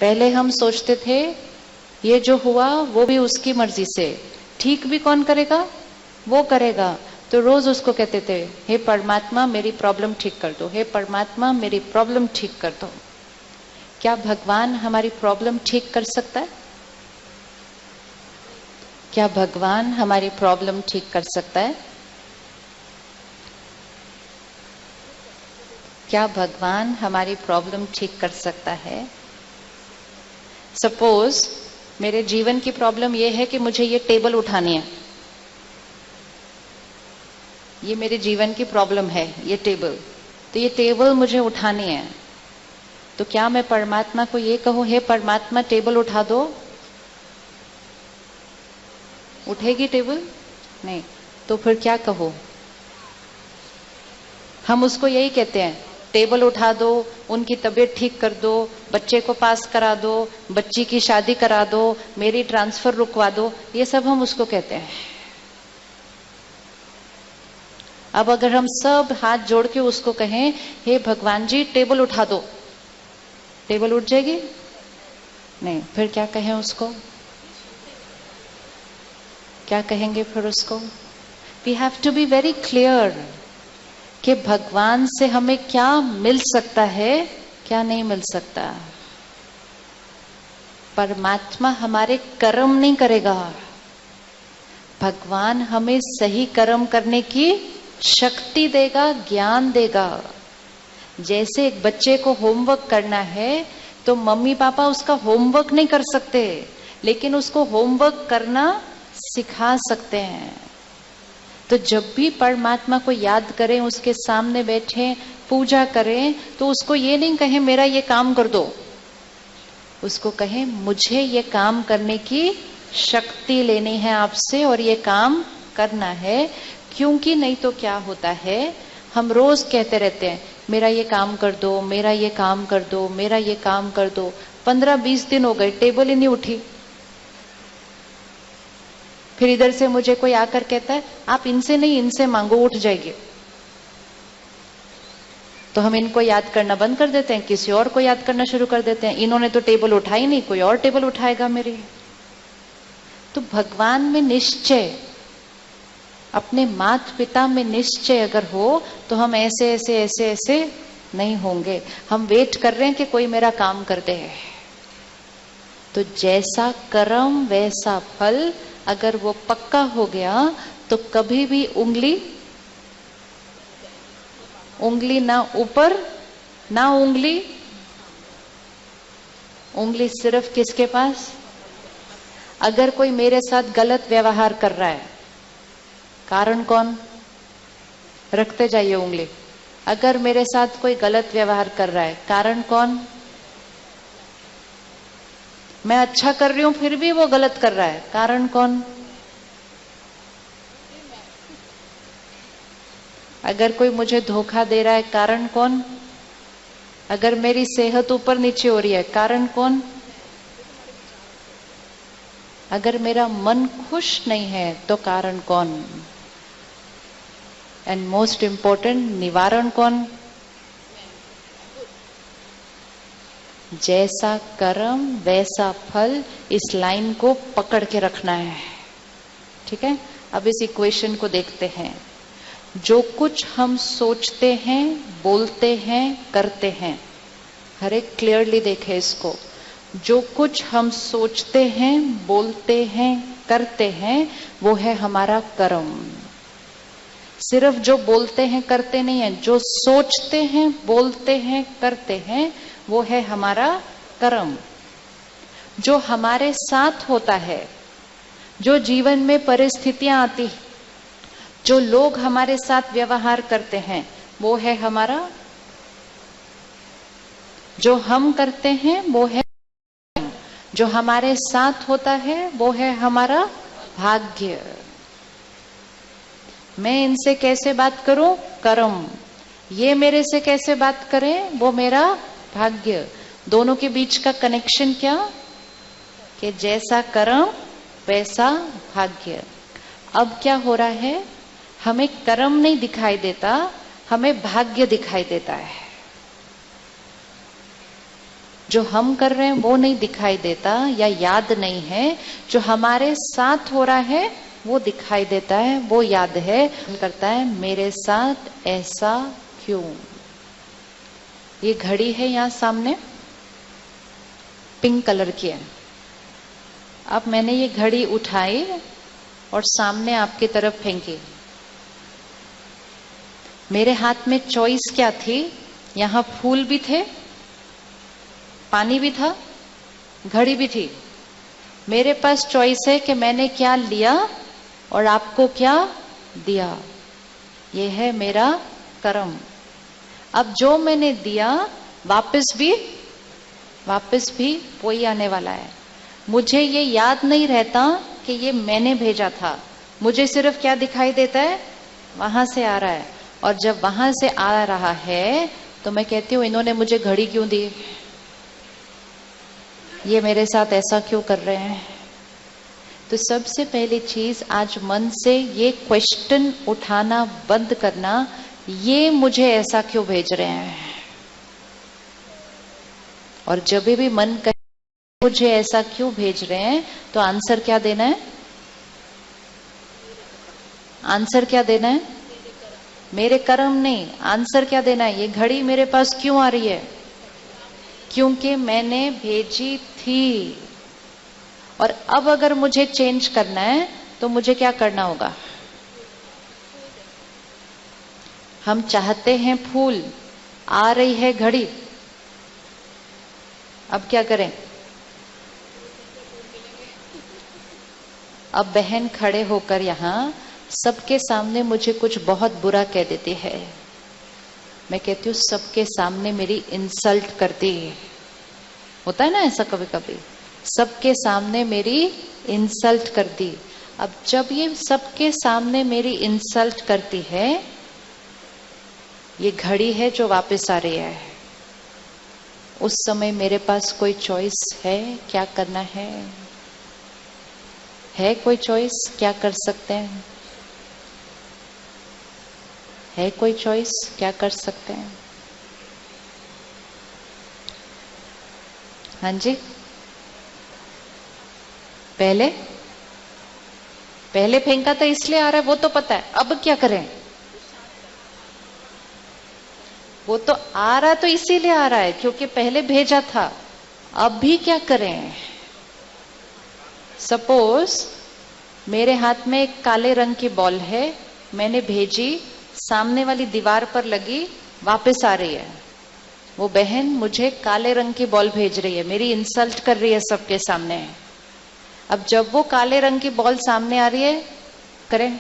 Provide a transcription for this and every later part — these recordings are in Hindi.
पहले हम सोचते थे ये जो हुआ वो भी उसकी मर्जी से, ठीक भी कौन करेगा? वो करेगा। तो रोज उसको कहते थे, हे परमात्मा मेरी प्रॉब्लम ठीक कर दो, हे परमात्मा मेरी प्रॉब्लम ठीक कर दो। क्या भगवान हमारी प्रॉब्लम ठीक कर सकता है? क्या भगवान हमारी प्रॉब्लम ठीक कर सकता है? क्या भगवान हमारी प्रॉब्लम ठीक कर सकता है? सपोज मेरे जीवन की प्रॉब्लम यह है कि मुझे ये टेबल उठानी है, ये मेरे जीवन की प्रॉब्लम है, ये टेबल, तो ये टेबल मुझे उठानी है। तो क्या मैं परमात्मा को ये कहूं, हे परमात्मा टेबल उठा दो? उठेगी टेबल? नहीं। तो फिर क्या कहो? हम उसको यही कहते हैं, टेबल उठा दो, उनकी तबीयत ठीक कर दो, बच्चे को पास करा दो, बच्ची की शादी करा दो, मेरी ट्रांसफर रुकवा दो, ये सब हम उसको कहते हैं। अब अगर हम सब हाथ जोड़ के उसको कहें, हे भगवान जी टेबल उठा दो, टेबल उठ जाएगी? नहीं। फिर क्या कहें उसको? क्या कहेंगे फिर उसको? We have to be very clear कि भगवान से हमें क्या मिल सकता है, क्या नहीं मिल सकता। परमात्मा हमारे कर्म नहीं करेगा, भगवान हमें सही कर्म करने की शक्ति देगा, ज्ञान देगा। जैसे एक बच्चे को होमवर्क करना है तो मम्मी पापा उसका होमवर्क नहीं कर सकते, लेकिन उसको होमवर्क करना सिखा सकते हैं। तो जब भी परमात्मा को याद करें, उसके सामने बैठे पूजा करें, तो उसको ये नहीं कहें मेरा ये काम कर दो, उसको कहें मुझे ये काम करने की शक्ति लेनी है आपसे और ये काम करना है। क्योंकि नहीं तो क्या होता है, हम रोज कहते रहते हैं मेरा ये काम कर दो, मेरा ये काम कर दो, मेरा ये काम कर दो। 15-20 दिन हो गए, टेबल ही नहीं उठी। फिर इधर से मुझे कोई आकर कहता है आप इनसे नहीं इनसे मांगो, उठ जाएगी। तो हम इनको याद करना बंद कर देते हैं, किसी और को याद करना शुरू कर देते हैं, इन्होंने तो टेबल उठाई नहीं, कोई और टेबल उठाएगा मेरी। तो भगवान में निश्चय, अपने माता पिता में निश्चय अगर हो तो हम ऐसे ऐसे ऐसे ऐसे नहीं होंगे। हम वेट कर रहे हैं कि कोई मेरा काम कर दे। तो जैसा कर्म वैसा फल, अगर वो पक्का हो गया तो कभी भी उंगली ना ऊपर ना उंगली सिर्फ किसके पास? अगर कोई मेरे साथ गलत व्यवहार कर रहा है, कारण कौन? रखते जाइए उंगली। अगर मेरे साथ कोई गलत व्यवहार कर रहा है, कारण कौन? मैं अच्छा कर रही हूं फिर भी वो गलत कर रहा है, कारण कौन? अगर कोई मुझे धोखा दे रहा है, कारण कौन? अगर मेरी सेहत ऊपर नीचे हो रही है, कारण कौन? अगर मेरा मन खुश नहीं है तो कारण कौन? एंड मोस्ट इंपॉर्टेंट, निवारण कौन? जैसा कर्म वैसा फल, इस लाइन को पकड़ के रखना है। ठीक है, अब इस इक्वेशन को देखते हैं। जो कुछ हम सोचते हैं, बोलते हैं, करते हैं, हर एक क्लियरली देखे इसको। जो कुछ हम सोचते हैं, बोलते हैं, करते हैं, वो है हमारा कर्म। सिर्फ जो बोलते हैं करते नहीं है, जो सोचते हैं, बोलते हैं, करते हैं, वो है हमारा कर्म। जो हमारे साथ होता है, जो जीवन में परिस्थितियां आती, जो लोग हमारे साथ व्यवहार करते हैं, वो है हमारा। जो हम करते हैं वो है, जो हमारे साथ होता है वो है हमारा भाग्य। मैं इनसे कैसे बात करूं? कर्म। ये मेरे से कैसे बात करें? वो मेरा भाग्य। दोनों के बीच का कनेक्शन क्या? कि जैसा कर्म वैसा भाग्य। अब क्या हो रहा है, हमें कर्म नहीं दिखाई देता, हमें भाग्य दिखाई देता है। जो हम कर रहे हैं वो नहीं दिखाई देता या याद नहीं है, जो हमारे साथ हो रहा है वो दिखाई देता है, वो याद है। करता है मेरे साथ ऐसा क्यों। ये घड़ी है यहां सामने, पिंक कलर की है। अब मैंने ये घड़ी उठाई और सामने आपकी तरफ फेंकी। मेरे हाथ में चॉइस क्या थी? यहां फूल भी थे, पानी भी था, घड़ी भी थी। मेरे पास चॉइस है कि मैंने क्या लिया और आपको क्या दिया। ये है मेरा कर्म। अब जो मैंने दिया वापस भी वही आने वाला है। मुझे ये याद नहीं रहता कि ये मैंने भेजा था, मुझे सिर्फ क्या दिखाई देता है, वहां से आ रहा है। और जब वहां से आ रहा है तो मैं कहती हूं इन्होंने मुझे घड़ी क्यों दी, ये मेरे साथ ऐसा क्यों कर रहे हैं। तो सबसे पहली चीज, आज मन से ये क्वेश्चन उठाना बंद करना, ये मुझे ऐसा क्यों भेज रहे हैं। और जब भी मन कहे मुझे ऐसा क्यों भेज रहे हैं, तो आंसर क्या देना है? आंसर क्या देना है? मेरे कर्म नहीं, आंसर क्या देना है? ये घड़ी मेरे पास क्यों आ रही है? क्योंकि मैंने भेजी थी। और अब अगर मुझे चेंज करना है तो मुझे क्या करना होगा? हम चाहते हैं फूल, आ रही है घड़ी, अब क्या करें? अब बहन खड़े होकर यहां सबके सामने मुझे कुछ बहुत बुरा कह देती है। मैं कहती हूँ सबके सामने मेरी इंसल्ट करती है। होता है ना ऐसा कभी कभी, सबके सामने मेरी इंसल्ट कर दी। अब जब ये सबके सामने मेरी इंसल्ट करती है, ये घड़ी है जो वापस आ रही है, उस समय मेरे पास कोई चॉइस है? क्या करना है? कोई चॉइस? क्या कर सकते हैं? है कोई चॉइस? क्या कर सकते हैं? हाँ जी, पहले फेंका था इसलिए आ रहा है, वो तो पता है। अब क्या करें? वो तो आ रहा तो इसीलिए आ रहा है क्योंकि पहले भेजा था। अब भी क्या करें? सपोज मेरे हाथ में एक काले रंग की बॉल है, मैंने भेजी, सामने वाली दीवार पर लगी, वापस आ रही है। वो बहन मुझे काले रंग की बॉल भेज रही है, मेरी इंसल्ट कर रही है सबके सामने। अब जब वो काले रंग की बॉल सामने आ रही है, करें?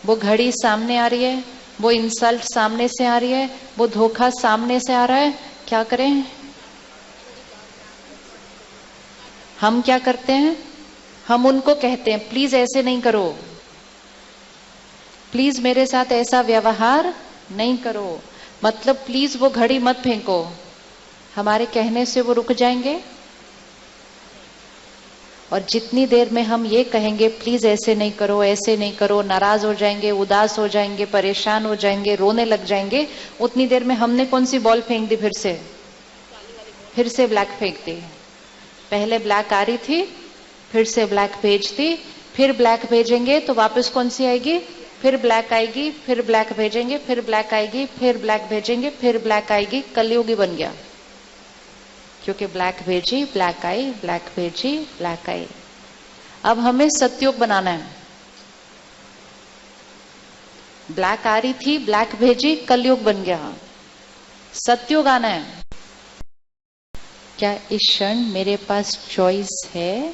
वो घड़ी सामने आ रही है, वो इंसल्ट सामने से आ रही है, वो धोखा सामने से आ रहा है, क्या करें? हम क्या करते हैं? हम उनको कहते हैं प्लीज ऐसे नहीं करो, प्लीज मेरे साथ ऐसा व्यवहार नहीं करो, मतलब प्लीज वो घड़ी मत फेंको। हमारे कहने से वो रुक जाएंगे। और जितनी देर में हम ये कहेंगे प्लीज ऐसे नहीं करो, ऐसे नहीं करो, नाराज हो जाएंगे, उदास हो जाएंगे, परेशान हो जाएंगे, रोने लग जाएंगे, उतनी देर में हमने कौन सी बॉल फेंक दी? फिर से ब्लैक फेंक दी। पहले ब्लैक आ रही थी, फिर से ब्लैक भेज दी, फिर ब्लैक भेजेंगे तो वापस कौन सी आएगी? फिर ब्लैक आएगी, फिर ब्लैक भेजेंगे, फिर ब्लैक आएगी, फिर ब्लैक भेजेंगे, फिर ब्लैक आएगी। कलयुगी बन गया, क्योंकि ब्लैक भेजी, ब्लैक आई, ब्लैक भेजी, ब्लैक आई। अब हमें सतयुग बनाना है। ब्लैक आ रही थी, ब्लैक भेजी, कलयुग बन गया, सतयुग आना है। क्या इस क्षण मेरे पास चॉइस है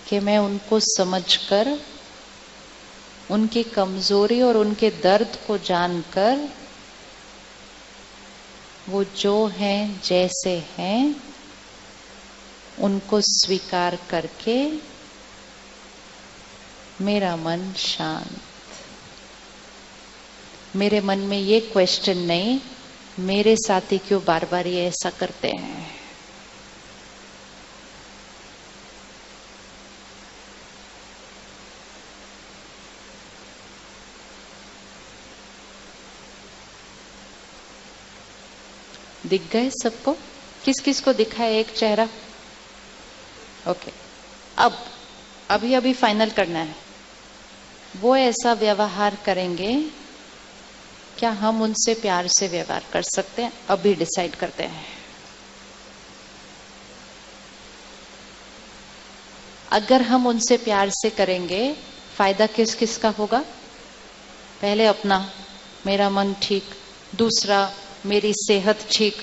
कि मैं उनको समझकर, उनकी कमजोरी और उनके दर्द को जानकर, वो जो हैं जैसे हैं उनको स्वीकार करके मेरा मन शांत, मेरे मन में ये क्वेश्चन नहीं मेरे साथी क्यों बार बार ये ऐसा करते हैं। दिख गए सबको? किस किस को दिखा है एक चेहरा? ओके, अब अभी फाइनल करना है। वो ऐसा व्यवहार करेंगे, क्या हम उनसे प्यार से व्यवहार कर सकते हैं? अभी डिसाइड करते हैं। अगर हम उनसे प्यार से करेंगे, फायदा किस किस का होगा? पहले अपना, मेरा मन ठीक, दूसरा मेरी सेहत ठीक,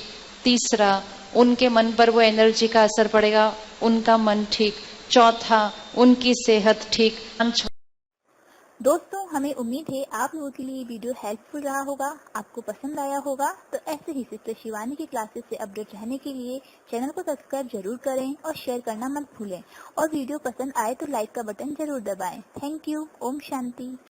तीसरा उनके मन पर वो एनर्जी का असर पड़ेगा, उनका मन ठीक, चौथा उनकी सेहत ठीक। दोस्तों, हमें उम्मीद है आप लोगों के लिए वीडियो हेल्पफुल रहा होगा, आपको पसंद आया होगा। तो ऐसे ही सिस्टर शिवानी की क्लासेस से अपडेट रहने के लिए चैनल को सब्सक्राइब जरूर करें और शेयर करना मत भूलें। और वीडियो पसंद आए तो लाइक का बटन जरूर दबाएं। Thank you. ओम शांति।